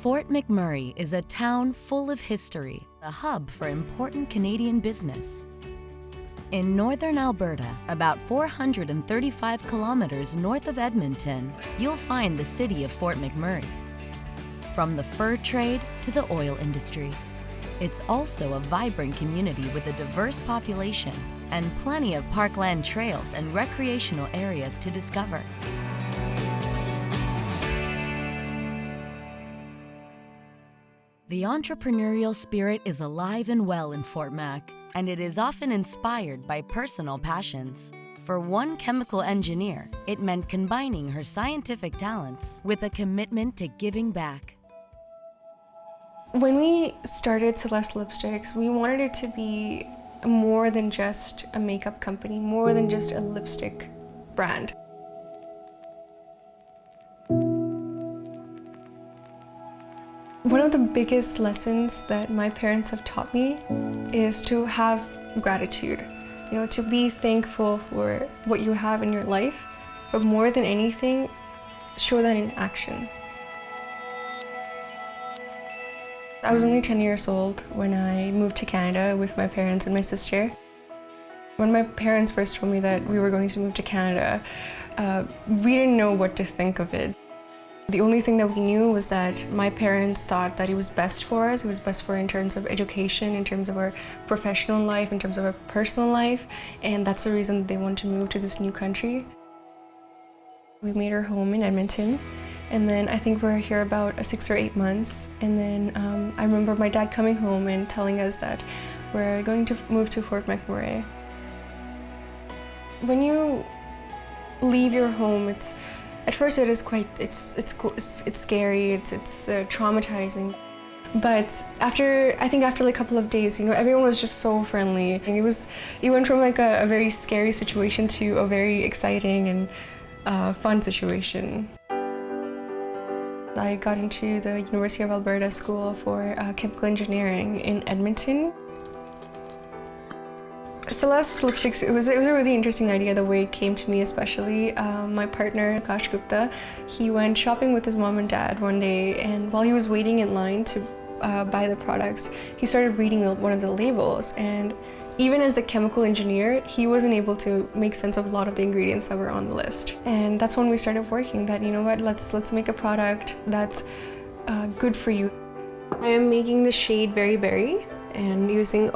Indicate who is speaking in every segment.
Speaker 1: Fort McMurray is a town full of history, a hub for important Canadian business. In northern Alberta, about 435 kilometers north of Edmonton, you'll find the city of Fort McMurray. From the fur trade to the oil industry, it's also a vibrant community with a diverse population and plenty of parkland trails and recreational areas to discover. The entrepreneurial spirit is alive and well in Fort Mac, and it is often inspired by personal passions. For one chemical engineer, it meant combining her scientific talents with a commitment to giving back.
Speaker 2: When we started TELUS Lipsticks, we wanted it to be more than just a makeup company, more than just a lipstick brand. One of the biggest lessons that my parents have taught me is to have gratitude, to be thankful for what you have in your life, but more than anything, show that in action. I was only 10 years old when I moved to Canada with my parents and my sister. When my parents first told me that we were going to move to Canada, we didn't know what to think of it. The only thing that we knew was that my parents thought that it was best for us. It was best for in terms of education, in terms of our professional life, in terms of our personal life, and that's the reason they wanted to move to this new country. We made our home in Edmonton, and then I think we're here about 6 or 8 months, and then I remember my dad coming home and telling us that we're going to move to Fort McMurray. When you leave your home, at first it is quite, it's scary, it's traumatizing. But after like a couple of days, everyone was just so friendly. And it went from like a very scary situation to a very exciting and fun situation. I got into the University of Alberta School for Chemical Engineering in Edmonton. TELUS Lipsticks, it was a really interesting idea, the way it came to me especially. My partner, Akash Gupta, he went shopping with his mom and dad one day, and while he was waiting in line to buy the products, he started reading one of the labels, and even as a chemical engineer, he wasn't able to make sense of a lot of the ingredients that were on the list. And that's when we started working, that let's make a product that's good for you. I am making the shade Very Berry, and using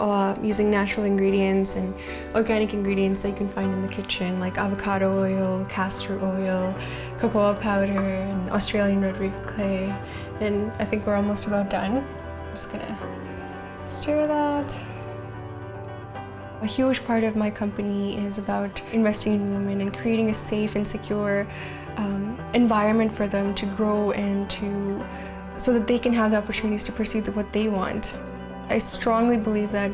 Speaker 2: natural ingredients and organic ingredients that you can find in the kitchen, like avocado oil, castor oil, cocoa powder, and Australian red reef clay. And I think we're almost about done. I'm just gonna stir that. A huge part of my company is about investing in women and creating a safe and secure environment for them to grow and so that they can have the opportunities to pursue what they want. I strongly believe that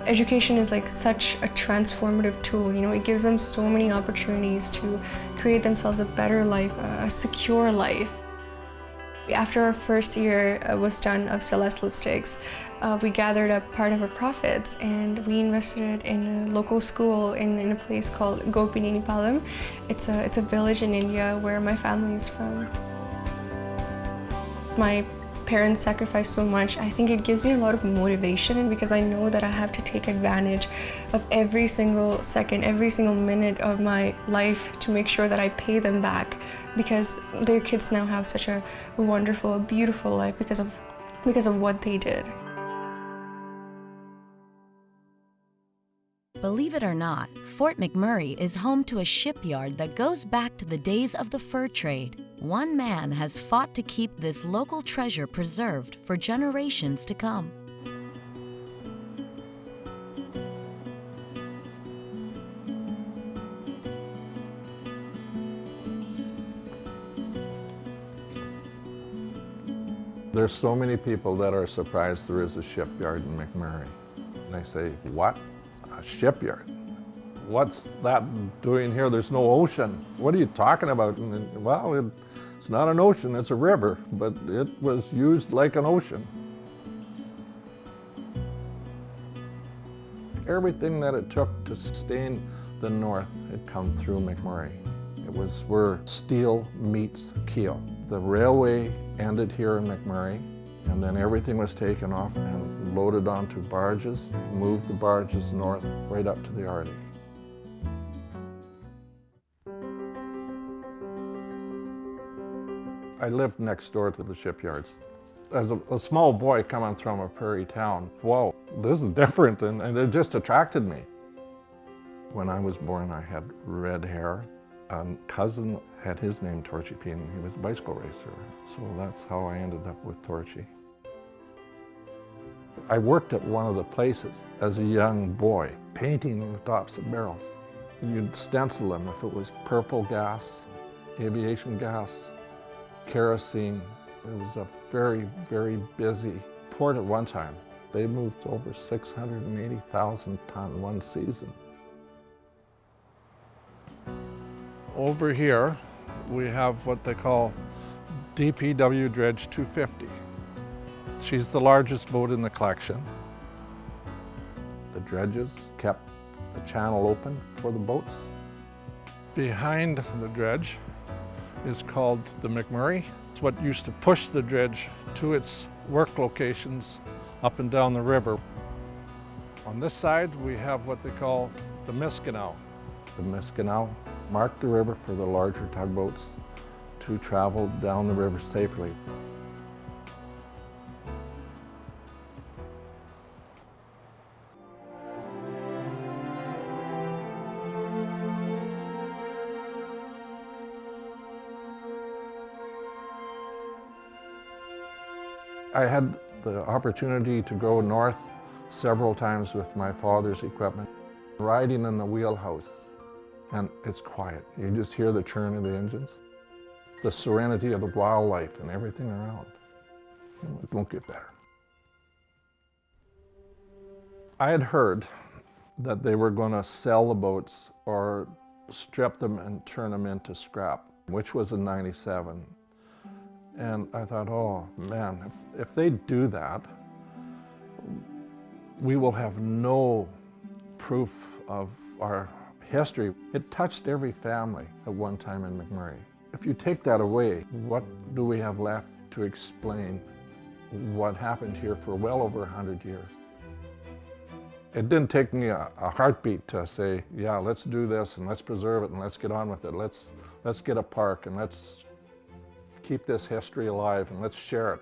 Speaker 2: education is like such a transformative tool. It gives them so many opportunities to create themselves a better life, a secure life. After our first year was done of TELUS Lipsticks, we gathered up part of our profits and we invested in a local school in a place called Gopininipalam. It's a village in India where my family is from. My parents sacrificed so much. I think it gives me a lot of motivation because I know that I have to take advantage of every single second, every single minute of my life to make sure that I pay them back, because their kids now have such a wonderful, beautiful life because of what they did.
Speaker 1: Believe it or not, Fort McMurray is home to a shipyard that goes back to the days of the fur trade. One man has fought to keep this local treasure preserved for generations to come.
Speaker 3: There's so many people that are surprised there is a shipyard in McMurray. And I say, what? A shipyard? What's that doing here? There's no ocean. What are you talking about? And, well, it's not an ocean, it's a river, but it was used like an ocean. Everything that it took to sustain the North had come through McMurray. It was where steel meets keel. The railway ended here in McMurray, and then everything was taken off and loaded onto barges, moved the barges north right up to the Arctic. I lived next door to the shipyards. As a small boy coming from a prairie town, whoa, this is different, and it just attracted me. When I was born, I had red hair. A cousin had his name Torchy Peen, and he was a bicycle racer. So that's how I ended up with Torchy. I worked at one of the places as a young boy, painting the tops of barrels. You'd stencil them if it was purple gas, aviation gas, kerosene. It was a very, very busy port at one time. They moved over 680,000 ton one season. Over here, we have what they call DPW Dredge 250. She's the largest boat in the collection. The dredges kept the channel open for the boats. Behind the dredge is called the McMurray. It's what used to push the dredge to its work locations up and down the river. On this side, we have what they call the Miscanal. The Miscanal marked the river for the larger tugboats to travel down the river safely. I had the opportunity to go north several times with my father's equipment, riding in the wheelhouse, and it's quiet. You just hear the churn of the engines, the serenity of the wildlife and everything around. It won't get better. I had heard that they were going to sell the boats or strip them and turn them into scrap, which was in '97. And I thought, oh man, if they do that, we will have no proof of our history. It touched every family at one time in McMurray. If you take that away, what do we have left to explain what happened here for well over 100 years? It didn't take me a heartbeat to say, yeah, let's do this and let's preserve it and let's get on with it. Let's get a park and let's keep this history alive and let's share it.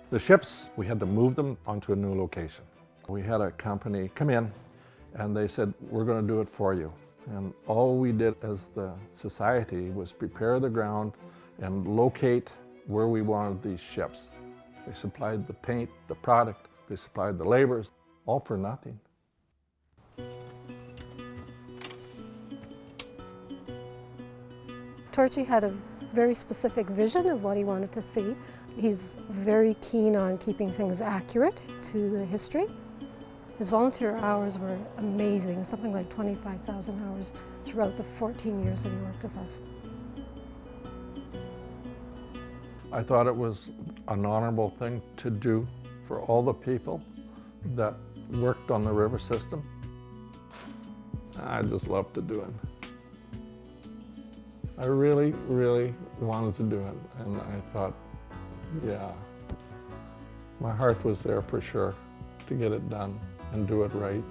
Speaker 3: The ships, we had to move them onto a new location. We had a company come in and they said, we're going to do it for you. And all we did as the society was prepare the ground and locate where we wanted these ships. They supplied the paint, the product, they supplied the laborers, all for nothing.
Speaker 4: Torchy had a very specific vision of what he wanted to see. He's very keen on keeping things accurate to the history. His volunteer hours were amazing, something like 25,000 hours throughout the 14 years that he worked with us.
Speaker 3: I thought it was an honorable thing to do for all the people that worked on the river system. I just loved to do it. I really, really wanted to do it, and I thought, yeah, my heart was there for sure to get it done and do it right.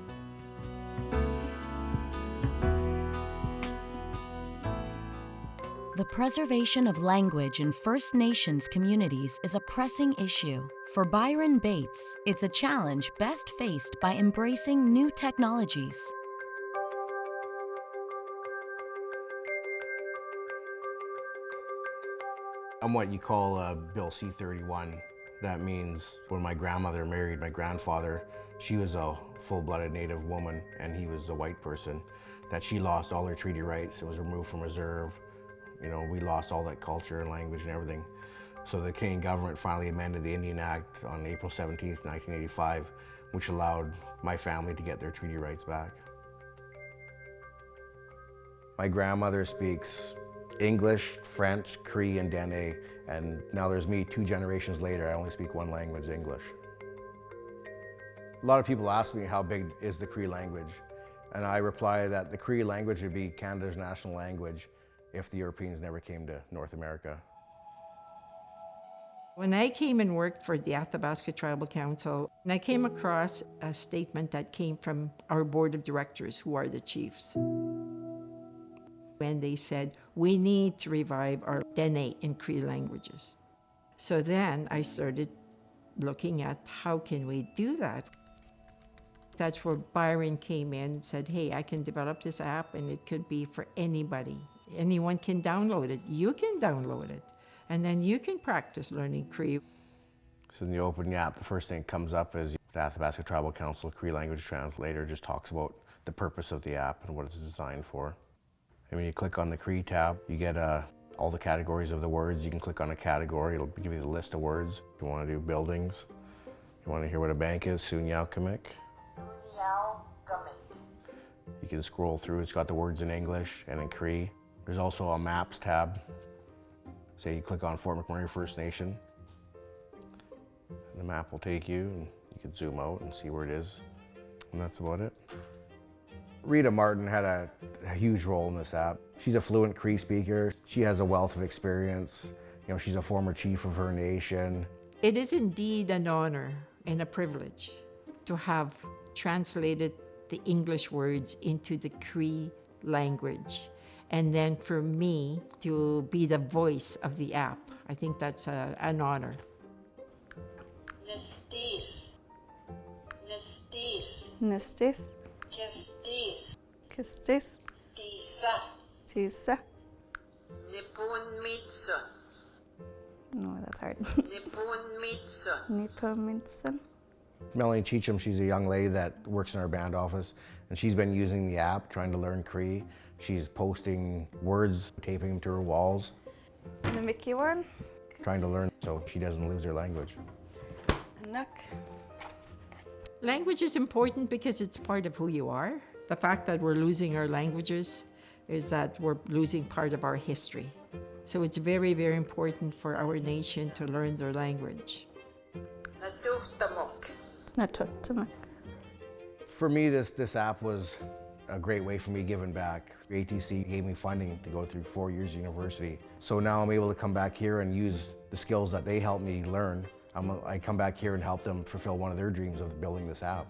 Speaker 1: The preservation of language in First Nations communities is a pressing issue. For Byron Bates, it's a challenge best faced by embracing new technologies.
Speaker 5: I'm what you call a Bill C-31. That means when my grandmother married my grandfather, she was a full-blooded Native woman and he was a white person, that she lost all her treaty rights and was removed from reserve. You know, we lost all that culture and language and everything. So the Canadian government finally amended the Indian Act on April 17th, 1985, which allowed my family to get their treaty rights back. My grandmother speaks English, French, Cree, and Dene, and now there's me 2 generations later, I only speak one language, English. A lot of people ask me how big is the Cree language, and I reply that the Cree language would be Canada's national language if the Europeans never came to North America.
Speaker 6: When I came and worked for the Athabasca Tribal Council, and I came across a statement that came from our board of directors, who are the chiefs. When they said, we need to revive our Dene in Cree languages. So then I started looking at how can we do that. That's where Byron came in and said, hey, I can develop this app and it could be for anybody. Anyone can download it. You can download it. And then you can practice learning Cree.
Speaker 5: So when you open the app, the first thing that comes up is the Athabasca Tribal Council Cree Language Translator just talks about the purpose of the app and what it's designed for. And when you click on the Cree tab, you get all the categories of the words. You can click on a category, it'll give you the list of words. If you want to do buildings, you want to hear what a bank is, Sunyaukamik. You can scroll through, it's got the words in English and in Cree. There's also a maps tab. Say you click on Fort McMurray First Nation, and the map will take you, and you can zoom out and see where it is, and that's about it. Rita Martin had a huge role in this app. She's a fluent Cree speaker. She has a wealth of experience. You know, she's a former chief of her nation.
Speaker 6: It is indeed an honor and a privilege to have translated the English words into the Cree language. And then for me to be the voice of the app, I think that's an honor.
Speaker 7: Nestis. Kestis. Tisa. No, that's hard. Nipomitsun.
Speaker 5: Melanie Cheecham, she's a young lady that works in our band office, and she's been using the app, trying to learn Cree. She's posting words, taping them to her walls.
Speaker 7: The Mickey one.
Speaker 5: Trying to learn so she doesn't lose her language.
Speaker 7: Anuk.
Speaker 6: Language is important because it's part of who you are. The fact that we're losing our languages is that we're losing part of our history. So it's very, very important for our nation to learn their language.
Speaker 7: Natuttamuk.
Speaker 5: For me, this app was a great way for me giving back. ATC gave me funding to go through 4 years of university. So now I'm able to come back here and use the skills that they helped me learn. I come back here and help them fulfill one of their dreams of building this app.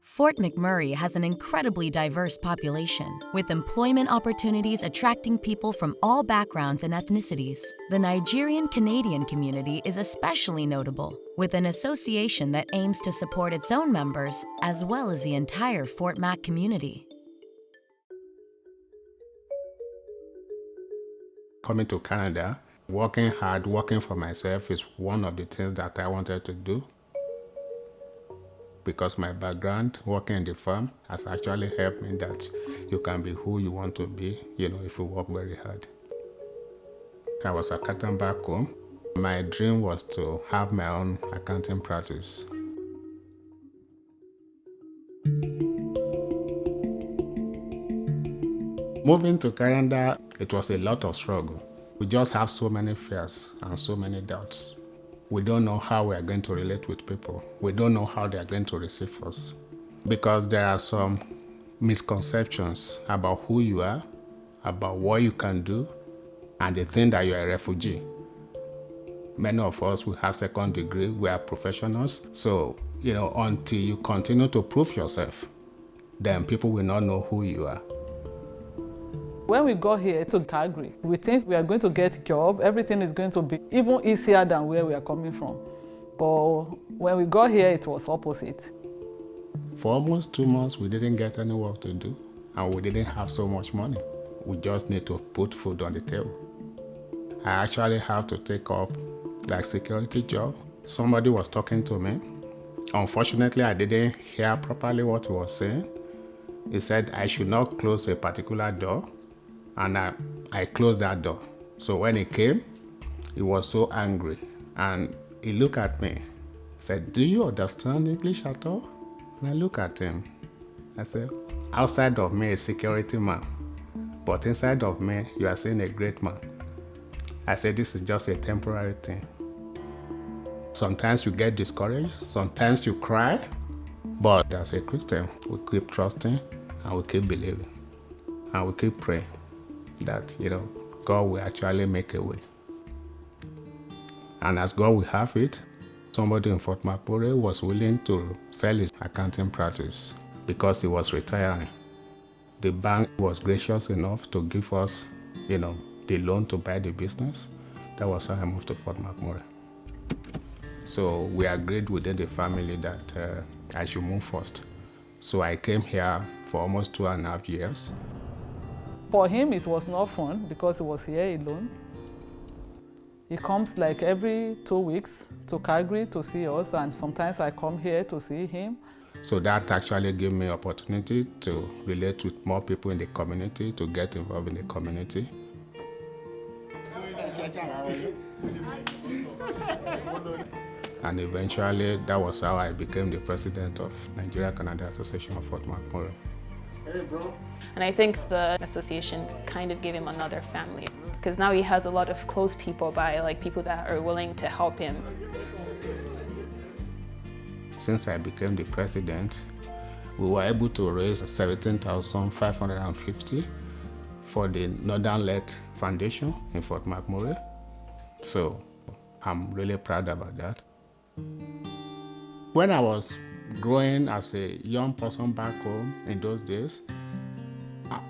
Speaker 1: Fort McMurray has an incredibly diverse population, with employment opportunities attracting people from all backgrounds and ethnicities. The Nigerian Canadian community is especially notable, with an association that aims to support its own members as well as the entire Fort Mac community.
Speaker 8: Coming to Canada, working hard, working for myself is one of the things that I wanted to do. Because my background, working in the farm, has actually helped me that you can be who you want to be, if you work very hard. I was accountant back home. My dream was to have my own accounting practice. Moving to Canada, it was a lot of struggle. We just have so many fears and so many doubts. We don't know how we are going to relate with people. We don't know how they are going to receive us. Because there are some misconceptions about who you are, about what you can do, and the thing that you are a refugee. Many of us, we have second degree, we are professionals. So, until you continue to prove yourself, then people will not know who you are.
Speaker 9: When we got here to Calgary, we think we are going to get a job. Everything is going to be even easier than where we are coming from. But when we got here, it was opposite.
Speaker 8: For almost 2 months, we didn't get any work to do, and we didn't have so much money. We just need to put food on the table. I actually have to take up security job. Somebody was talking to me. Unfortunately, I didn't hear properly what he was saying. He said I should not close a particular door, and I closed that door. So when he came, he was so angry, and he looked at me. He said, "Do you understand English at all?" And I looked at him. I said, "Outside of me, a security man, but inside of me, you are saying a great man." I said, "This is just a temporary thing." Sometimes you get discouraged, sometimes you cry, but as a Christian, we keep trusting and we keep believing and we keep praying that, God will actually make a way. And as God will have it, somebody in Fort McMurray was willing to sell his accounting practice because he was retiring. The bank was gracious enough to give us, the loan to buy the business. That was how I moved to Fort McMurray. So we agreed within the family that I should move first. So I came here for almost 2.5 years.
Speaker 9: For him, it was not fun because he was here alone. He comes like every 2 weeks to Calgary to see us, and sometimes I come here to see him.
Speaker 8: So that actually gave me opportunity to relate with more people in the community, to get involved in the community. And eventually, that was how I became the president of Nigeria-Canada Association of Fort McMurray.
Speaker 10: And I think the association kind of gave him another family, because now he has a lot of close people by, like people that are willing to help him.
Speaker 8: Since I became the president, we were able to raise 17,550 for the Northern Let Foundation in Fort McMurray. So I'm really proud about that. When I was growing as a young person back home in those days,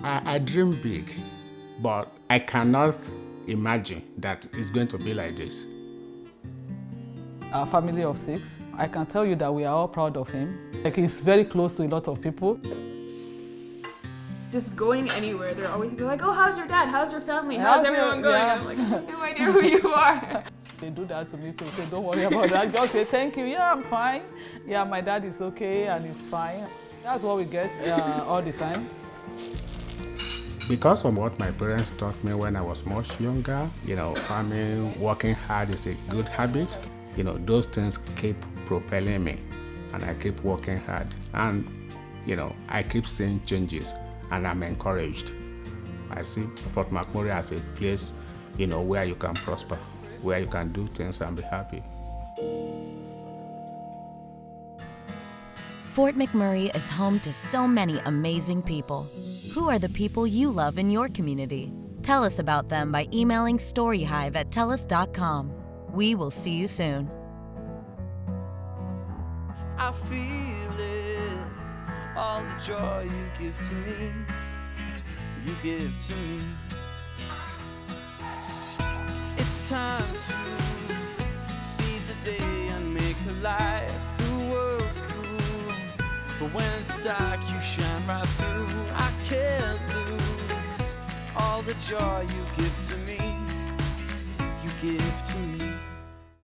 Speaker 8: I dreamed big, but I cannot imagine that it's going to be like this.
Speaker 9: Our family of 6, I can tell you that we are all proud of him. Like, he's very close to a lot of people.
Speaker 11: Just going anywhere, they're always like, oh, how's your dad? How's your family? How's everyone going?
Speaker 9: Yeah.
Speaker 11: I'm like, I have no idea who you are.
Speaker 9: They do that to me too, so don't worry about that. Just say thank you, yeah, I'm fine. Yeah, my dad is okay and he's fine. That's what we get all the time.
Speaker 8: Because of what my parents taught me when I was much younger, farming, working hard is a good habit. Those things keep propelling me, and I keep working hard. And, I keep seeing changes, and I'm encouraged. I see Fort McMurray as a place, where you can prosper, where you can do things and be happy.
Speaker 1: Fort McMurray is home to so many amazing people. Who are the people you love in your community? Tell us about them by emailing storyhive@telus.com. We will see you soon.
Speaker 12: I feel it, all the joy you give to me, you give to me. It's time to seize the day and make a life. The world's cruel, but when it's dark you shine right through. I can't lose all the joy you give to me, you give to me.